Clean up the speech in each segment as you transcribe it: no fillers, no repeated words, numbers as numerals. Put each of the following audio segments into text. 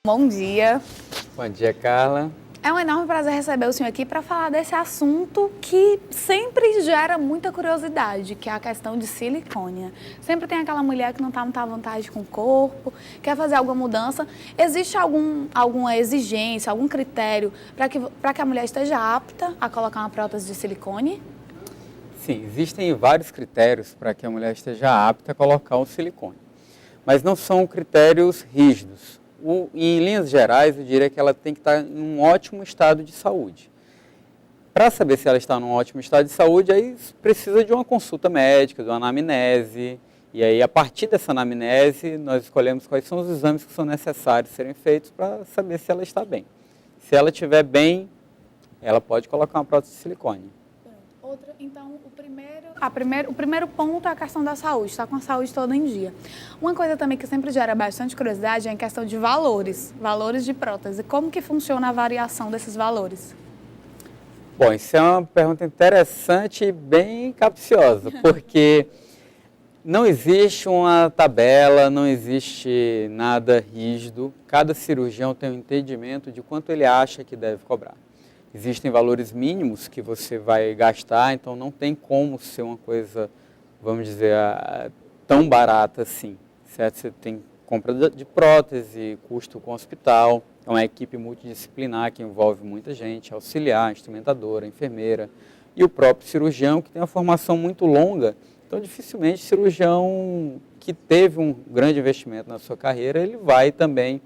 Bom dia. Bom dia, Carla. É um enorme prazer receber o senhor aqui para falar desse assunto que sempre gera muita curiosidade, que é a questão de silicone. Sempre tem aquela mulher que não está muito à vontade com o corpo, quer fazer alguma mudança. Existe alguma exigência, algum critério para que a mulher esteja apta a colocar uma prótese de silicone? Sim, existem vários critérios para que a mulher esteja apta a colocar o silicone, mas não são critérios rígidos. Em linhas gerais, eu diria que ela tem que estar em um ótimo estado de saúde. Para saber se ela está num ótimo estado de saúde, aí precisa de uma consulta médica, de uma anamnese. E aí, a partir dessa anamnese, nós escolhemos quais são os exames que são necessários serem feitos para saber se ela está bem. Se ela estiver bem, ela pode colocar uma prótese de silicone. Então, o primeiro ponto é a questão da saúde, está com a saúde toda em dia. Uma coisa também que sempre gera bastante curiosidade é a questão de valores de prótese. Como que funciona a variação desses valores? Bom, isso é uma pergunta interessante e bem capciosa, porque não existe uma tabela, não existe nada rígido. Cada cirurgião tem um entendimento de quanto ele acha que deve cobrar. Existem valores mínimos que você vai gastar, então não tem como ser uma coisa, vamos dizer, tão barata assim, certo? Você tem compra de prótese, custo com o hospital, é uma equipe multidisciplinar que envolve muita gente, auxiliar, instrumentadora, enfermeira e o próprio cirurgião, que tem uma formação muito longa, então dificilmente cirurgião que teve um grande investimento na sua carreira, ele vai também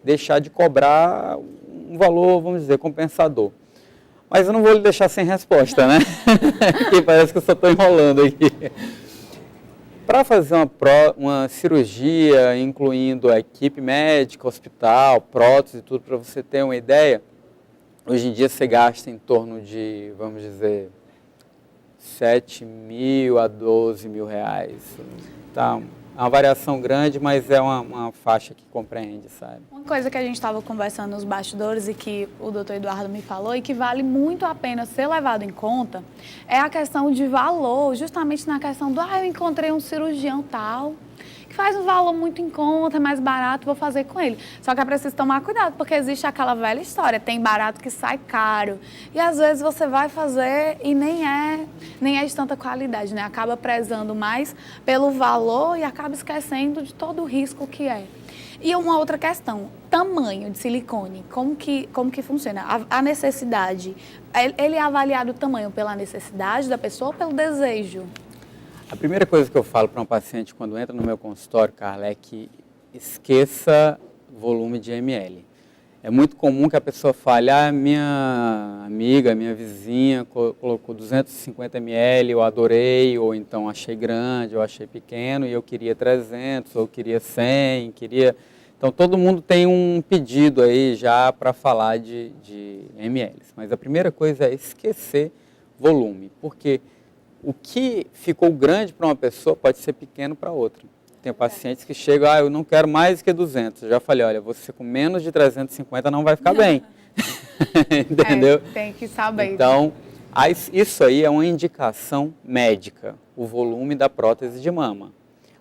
deixar de cobrar um valor, vamos dizer, compensador. Mas eu não vou lhe deixar sem resposta, né? Porque parece que eu só estou enrolando aqui. Para fazer uma cirurgia, incluindo a equipe médica, hospital, prótese e tudo, para você ter uma ideia, hoje em dia você gasta em torno de, vamos dizer, 7 mil a 12 mil reais. Tá? É uma variação grande, mas é uma faixa que compreende, sabe? Uma coisa que a gente estava conversando nos bastidores e que o doutor Eduardo me falou e que vale muito a pena ser levado em conta é a questão de valor, justamente na questão do, eu encontrei um cirurgião tal, que faz um valor muito em conta, é mais barato, vou fazer com ele. Só que é preciso tomar cuidado, porque existe aquela velha história, tem barato que sai caro. E às vezes você vai fazer e nem é de tanta qualidade, né? Acaba prezando mais pelo valor e acaba esquecendo de todo o risco que é. E uma outra questão, tamanho de silicone, como que funciona? A necessidade, ele é avaliado o tamanho pela necessidade da pessoa ou pelo desejo? A primeira coisa que eu falo para um paciente quando entra no meu consultório, Carla, é que esqueça volume de ml. É muito comum que a pessoa fale, minha amiga, minha vizinha colocou 250 ml, eu adorei, ou então achei grande, ou achei pequeno, e eu queria 300, ou queria 100, queria... Então, todo mundo tem um pedido aí já para falar de ml. Mas a primeira coisa é esquecer volume, porque o que ficou grande para uma pessoa pode ser pequeno para outra. Tem pacientes que chegam, eu não quero mais que 200. Eu já falei, olha, você com menos de 350 não vai ficar bem. Entendeu? Tem que saber. Então, isso aí é uma indicação médica, o volume da prótese de mama.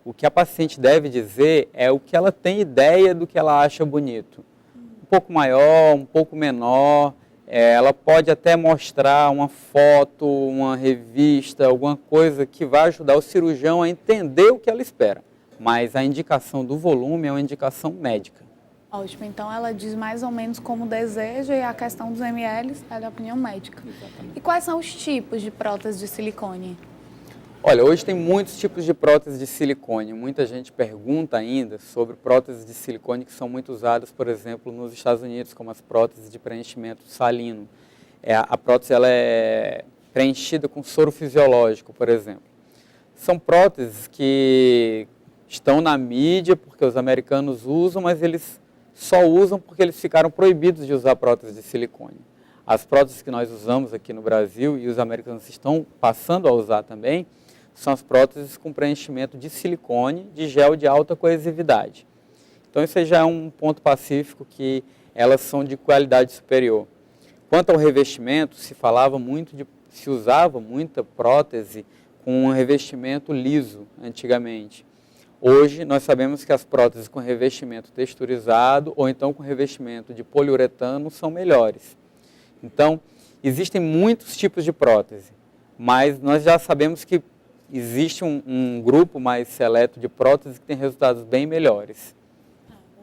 O que a paciente deve dizer é o que ela tem ideia do que ela acha bonito. Um pouco maior, um pouco menor. Ela pode até mostrar uma foto, uma revista, alguma coisa que vai ajudar o cirurgião a entender o que ela espera. Mas a indicação do volume é uma indicação médica. Ótimo, então ela diz mais ou menos como deseja e a questão dos ml é da opinião médica. Exatamente. E quais são os tipos de prótese de silicone? Olha, hoje tem muitos tipos de prótese de silicone. Muita gente pergunta ainda sobre próteses de silicone que são muito usadas, por exemplo, nos Estados Unidos, como as próteses de preenchimento salino. A prótese ela é preenchida com soro fisiológico, por exemplo. São próteses que estão na mídia porque os americanos usam, mas eles só usam porque eles ficaram proibidos de usar prótese de silicone. As próteses que nós usamos aqui no Brasil e os americanos estão passando a usar também, são as próteses com preenchimento de silicone, de gel de alta coesividade. Então, isso aí já é um ponto pacífico que elas são de qualidade superior. Quanto ao revestimento, se usava muita prótese com um revestimento liso antigamente. Hoje, nós sabemos que as próteses com revestimento texturizado ou então com revestimento de poliuretano são melhores. Então, existem muitos tipos de prótese, mas nós já sabemos que existe um grupo mais seleto de próteses que tem resultados bem melhores.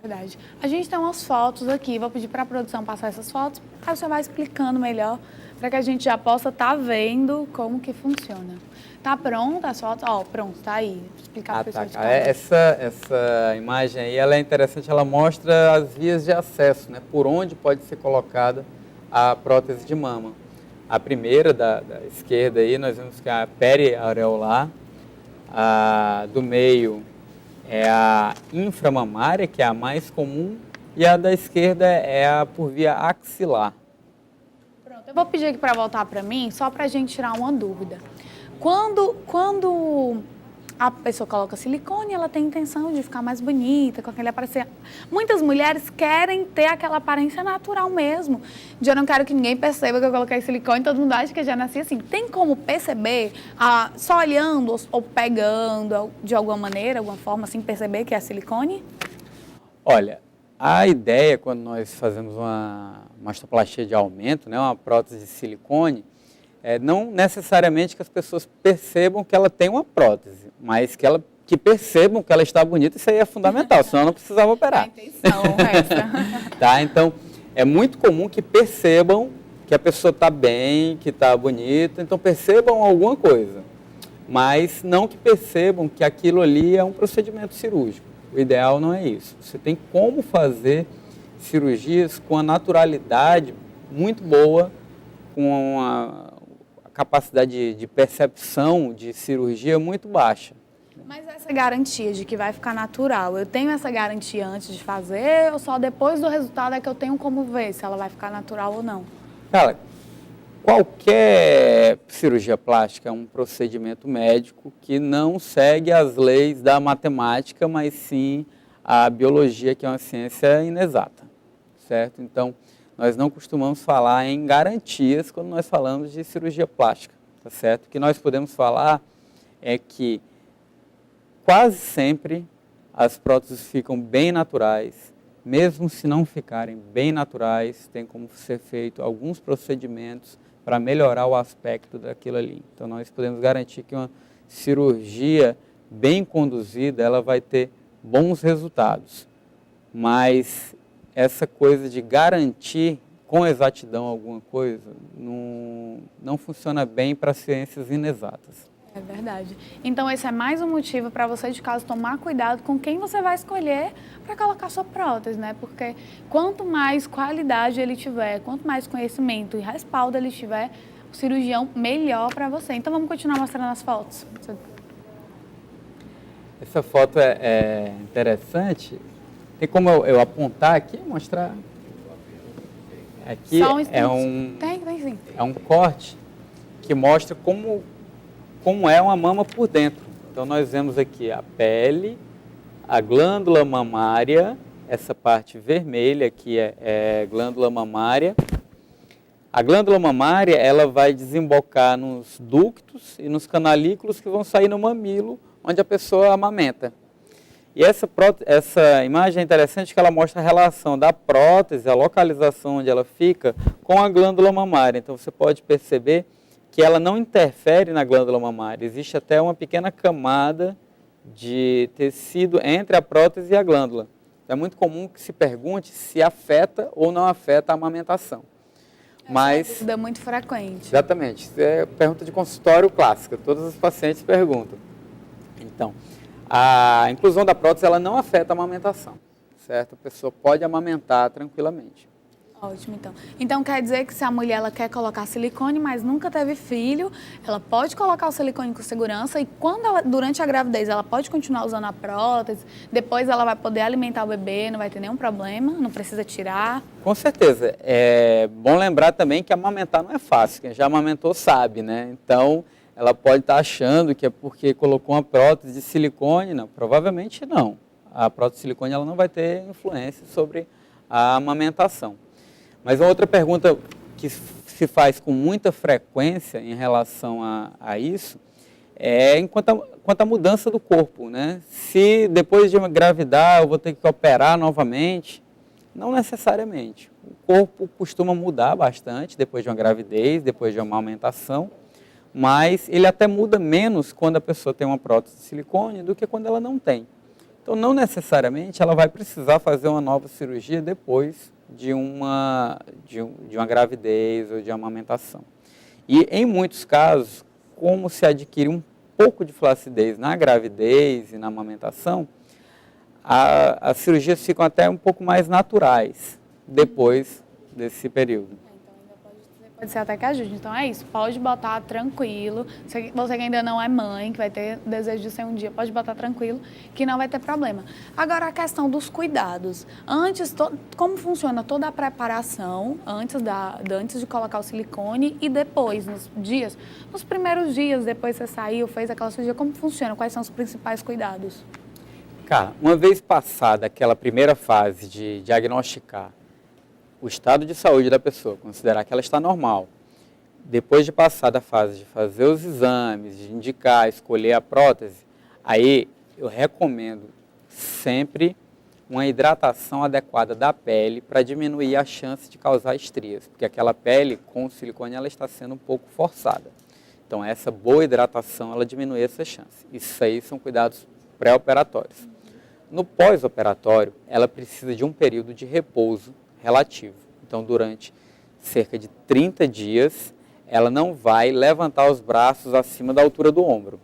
Verdade. A gente tem umas fotos aqui, vou pedir para a produção passar essas fotos, aí você vai explicando melhor, para que a gente já possa estar vendo como que funciona. Tá pronta as fotos? Ó, pronto, tá aí. Vou explicar para a pessoa de casa. Essa imagem aí, ela é interessante, ela mostra as vias de acesso, né, por onde pode ser colocada a prótese de mama. A primeira, da esquerda aí, nós vemos que é a periareolar, a do meio é a inframamária, que é a mais comum, e a da esquerda é a por via axilar. Pronto, eu vou pedir aqui para voltar para mim, só para a gente tirar uma dúvida. Quando a pessoa coloca silicone, ela tem a intenção de ficar mais bonita, com aquele aparência. Muitas mulheres querem ter aquela aparência natural mesmo. De eu não quero que ninguém perceba que eu coloquei silicone, todo mundo acha que eu já nasci assim. Tem como perceber, só olhando ou pegando de alguma maneira, alguma forma, assim, perceber que é silicone? Olha, a ideia quando nós fazemos uma mastoplastia de aumento, né, uma prótese de silicone, não necessariamente que as pessoas percebam que ela tem uma prótese, mas que percebam que ela está bonita, isso aí é fundamental, senão não precisava operar. A intenção, essa. Tá? Então, é muito comum que percebam que a pessoa está bem, que está bonita, então percebam alguma coisa, mas não que percebam que aquilo ali é um procedimento cirúrgico. O ideal não é isso. Você tem como fazer cirurgias com a naturalidade muito boa, com a capacidade de percepção de cirurgia muito baixa. Mas essa garantia de que vai ficar natural, eu tenho essa garantia antes de fazer ou só depois do resultado é que eu tenho como ver se ela vai ficar natural ou não? Cara, qualquer cirurgia plástica é um procedimento médico que não segue as leis da matemática, mas sim a biologia, que é uma ciência inexata, certo? Então, nós não costumamos falar em garantias quando nós falamos de cirurgia plástica, tá certo? O que nós podemos falar é que quase sempre as próteses ficam bem naturais, mesmo se não ficarem bem naturais, tem como ser feito alguns procedimentos para melhorar o aspecto daquilo ali. Então, nós podemos garantir que uma cirurgia bem conduzida, ela vai ter bons resultados, mas essa coisa de garantir com exatidão alguma coisa não funciona bem para ciências inexatas. É verdade. Então, esse é mais um motivo para você de casa tomar cuidado com quem você vai escolher para colocar sua prótese, né? Porque quanto mais qualidade ele tiver, quanto mais conhecimento e respaldo ele tiver, o cirurgião melhor para você. Então, vamos continuar mostrando as fotos. Essa foto é interessante. Tem como eu apontar aqui e mostrar? Aqui Só tem sim. É um corte que mostra como é uma mama por dentro. Então, nós vemos aqui a pele, a glândula mamária, essa parte vermelha aqui é glândula mamária. A glândula mamária, ela vai desembocar nos ductos e nos canalículos que vão sair no mamilo, onde a pessoa amamenta. E essa imagem é interessante porque ela mostra a relação da prótese, a localização onde ela fica, com a glândula mamária. Então, você pode perceber que ela não interfere na glândula mamária. Existe até uma pequena camada de tecido entre a prótese e a glândula. É muito comum que se pergunte se afeta ou não afeta a amamentação. Essa dúvida é muito frequente. Exatamente. Isso é pergunta de consultório clássica. Todos os pacientes perguntam. Então, a inclusão da prótese ela não afeta a amamentação, certo? A pessoa pode amamentar tranquilamente. Ótimo, então. Então, quer dizer que se a mulher ela quer colocar silicone, mas nunca teve filho, ela pode colocar o silicone com segurança e durante a gravidez ela pode continuar usando a prótese, depois ela vai poder alimentar o bebê, não vai ter nenhum problema, não precisa tirar. Com certeza. É bom lembrar também que amamentar não é fácil, quem já amamentou sabe, né? Então, ela pode estar achando que é porque colocou uma prótese de silicone, não, provavelmente não. A prótese de silicone ela não vai ter influência sobre a amamentação. Mas uma outra pergunta que se faz com muita frequência em relação a isso quanto à mudança do corpo, né? Se depois de engravidar eu vou ter que operar novamente, não necessariamente. O corpo costuma mudar bastante depois de uma gravidez, depois de uma amamentação, mas ele até muda menos quando a pessoa tem uma prótese de silicone do que quando ela não tem. Então, não necessariamente ela vai precisar fazer uma nova cirurgia depois de uma gravidez ou de uma amamentação. E, em muitos casos, como se adquire um pouco de flacidez na gravidez e na amamentação, as cirurgias ficam até um pouco mais naturais depois desse período. Pode ser até que ajude. Então é isso, pode botar tranquilo. Você que ainda não é mãe, que vai ter desejo de ser um dia, pode botar tranquilo, que não vai ter problema. Agora a questão dos cuidados. Antes, como funciona toda a preparação, antes de colocar o silicone e depois, nos primeiros dias, depois você saiu, fez aquela cirurgia, como funciona? Quais são os principais cuidados? Cara, uma vez passada aquela primeira fase de diagnosticar o estado de saúde da pessoa, considerar que ela está normal, depois de passar da fase de fazer os exames, de indicar, escolher a prótese, aí eu recomendo sempre uma hidratação adequada da pele para diminuir a chance de causar estrias, porque aquela pele com o silicone ela está sendo um pouco forçada. Então essa boa hidratação ela diminui essa chance. Isso aí são cuidados pré-operatórios. No pós-operatório, ela precisa de um período de repouso relativo. Então, durante cerca de 30 dias, ela não vai levantar os braços acima da altura do ombro,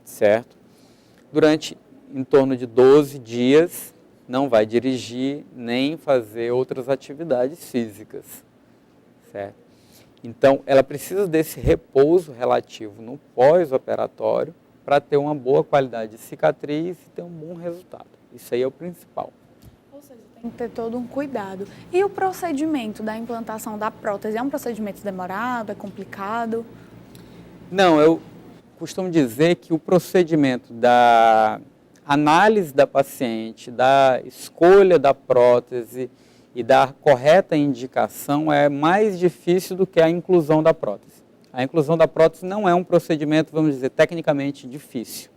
certo? Durante em torno de 12 dias, não vai dirigir nem fazer outras atividades físicas, certo? Então, ela precisa desse repouso relativo no pós-operatório para ter uma boa qualidade de cicatriz e ter um bom resultado. Isso aí é o principal. Tem que ter todo um cuidado. E o procedimento da implantação da prótese é um procedimento demorado, é complicado? Não, eu costumo dizer que o procedimento da análise da paciente, da escolha da prótese e da correta indicação é mais difícil do que a inclusão da prótese. A inclusão da prótese não é um procedimento, vamos dizer, tecnicamente difícil,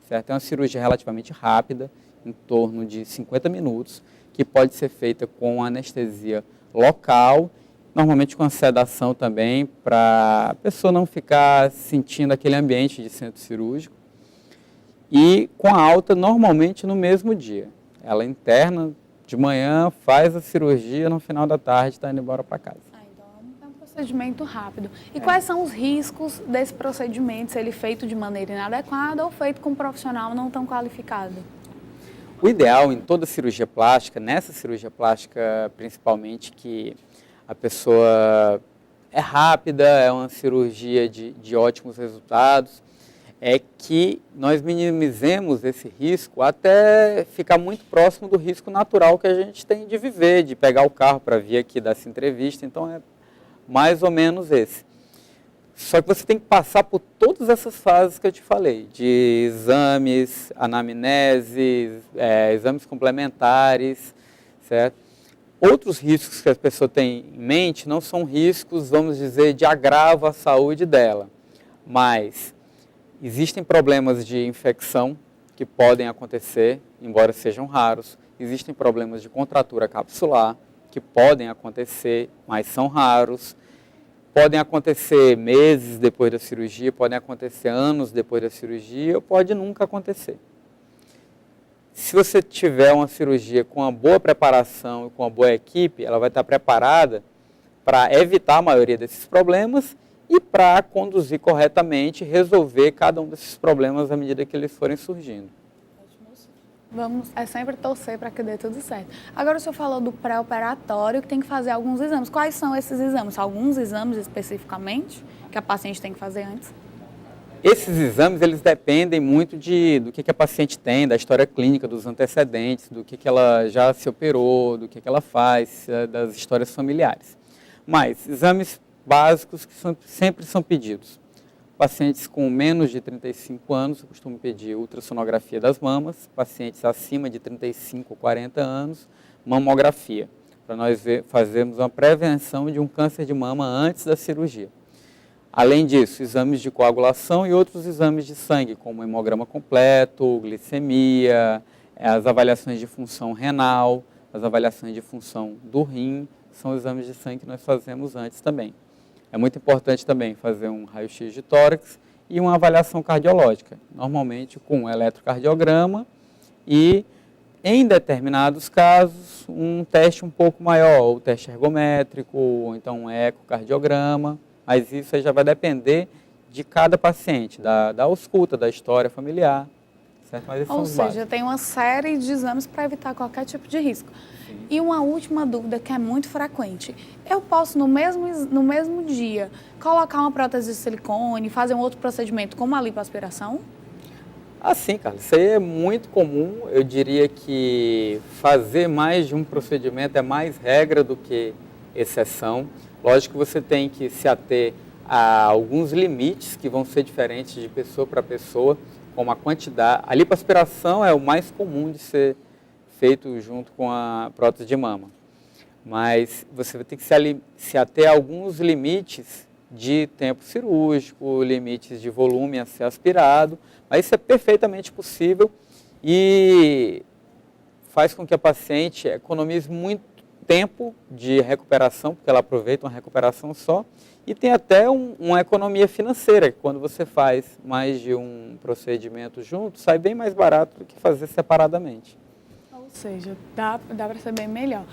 certo? É uma cirurgia relativamente rápida, em torno de 50 minutos, que pode ser feita com anestesia local, normalmente com sedação também, para a pessoa não ficar sentindo aquele ambiente de centro cirúrgico. E com a alta, normalmente no mesmo dia. Ela interna de manhã, faz a cirurgia, no final da tarde está indo embora para casa. Então é um procedimento rápido. E quais são os riscos desse procedimento, se ele é feito de maneira inadequada ou feito com um profissional não tão qualificado? O ideal em toda cirurgia plástica, nessa cirurgia plástica principalmente, que a pessoa é rápida, é uma cirurgia de ótimos resultados, é que nós minimizemos esse risco até ficar muito próximo do risco natural que a gente tem de viver, de pegar o carro para vir aqui dar essa entrevista. Então é mais ou menos esse. Só que você tem que passar por todas essas fases que eu te falei, de exames, anamnese, exames complementares, certo? Outros riscos que a pessoa tem em mente não são riscos, vamos dizer, de agravo à saúde dela, mas existem problemas de infecção que podem acontecer, embora sejam raros, existem problemas de contratura capsular que podem acontecer, mas são raros. Podem acontecer meses depois da cirurgia, podem acontecer anos depois da cirurgia, ou pode nunca acontecer. Se você tiver uma cirurgia com uma boa preparação e com uma boa equipe, ela vai estar preparada para evitar a maioria desses problemas e para conduzir corretamente e resolver cada um desses problemas à medida que eles forem surgindo. É sempre torcer para que dê tudo certo. Agora o senhor falou do pré-operatório, que tem que fazer alguns exames. Quais são esses exames? Alguns exames especificamente que a paciente tem que fazer antes? Esses exames, eles dependem muito do que a paciente tem, da história clínica, dos antecedentes, do que ela já se operou, do que ela faz, das histórias familiares. Mas exames básicos que sempre são pedidos. Pacientes com menos de 35 anos, eu costumo pedir ultrassonografia das mamas. Pacientes acima de 35 ou 40 anos, mamografia, para nós fazermos uma prevenção de um câncer de mama antes da cirurgia. Além disso, exames de coagulação e outros exames de sangue, como hemograma completo, glicemia, as avaliações de função renal, as avaliações de função do rim, são exames de sangue que nós fazemos antes também. É muito importante também fazer um raio-x de tórax e uma avaliação cardiológica, normalmente com um eletrocardiograma e, em determinados casos, um teste um pouco maior, o teste ergométrico, ou então um ecocardiograma, mas isso aí já vai depender de cada paciente, da ausculta, da história familiar, certo? Mas esses são Ou os seja, básicos. tem uma série de exames para evitar qualquer tipo de risco. Sim. E uma última dúvida que é muito frequente. Eu posso, no mesmo dia, colocar uma prótese de silicone, fazer um outro procedimento como a lipoaspiração? Assim, Carlos, isso aí é muito comum. Eu diria que fazer mais de um procedimento é mais regra do que exceção. Lógico que você tem que se ater a alguns limites que vão ser diferentes de pessoa para pessoa, como a quantidade. A lipoaspiração é o mais comum de ser feito junto com a prótese de mama. Mas você vai ter que se ater a alguns limites de tempo cirúrgico, limites de volume a ser aspirado, mas isso é perfeitamente possível e faz com que a paciente economize muito tempo de recuperação, porque ela aproveita uma recuperação só, e tem até uma economia financeira, que quando você faz mais de um procedimento junto, sai bem mais barato do que fazer separadamente. Ou seja, dá para ser bem melhor.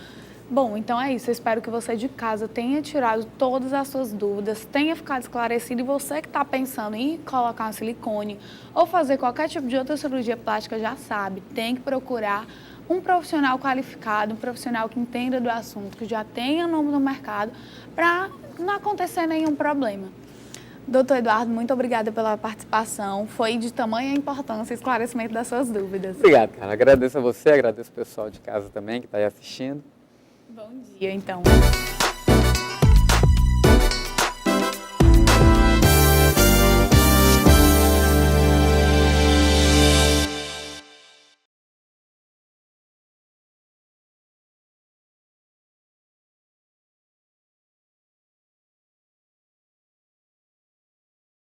Bom, então é isso. Eu espero que você de casa tenha tirado todas as suas dúvidas, tenha ficado esclarecido. E você que está pensando em colocar um silicone ou fazer qualquer tipo de outra cirurgia plástica já sabe, tem que procurar um profissional qualificado, um profissional que entenda do assunto, que já tenha nome no mercado, para não acontecer nenhum problema. Doutor Eduardo, muito obrigada pela participação. Foi de tamanha importância o esclarecimento das suas dúvidas. Obrigado, cara. Agradeço a você, agradeço o pessoal de casa também que está aí assistindo. Bom dia, então.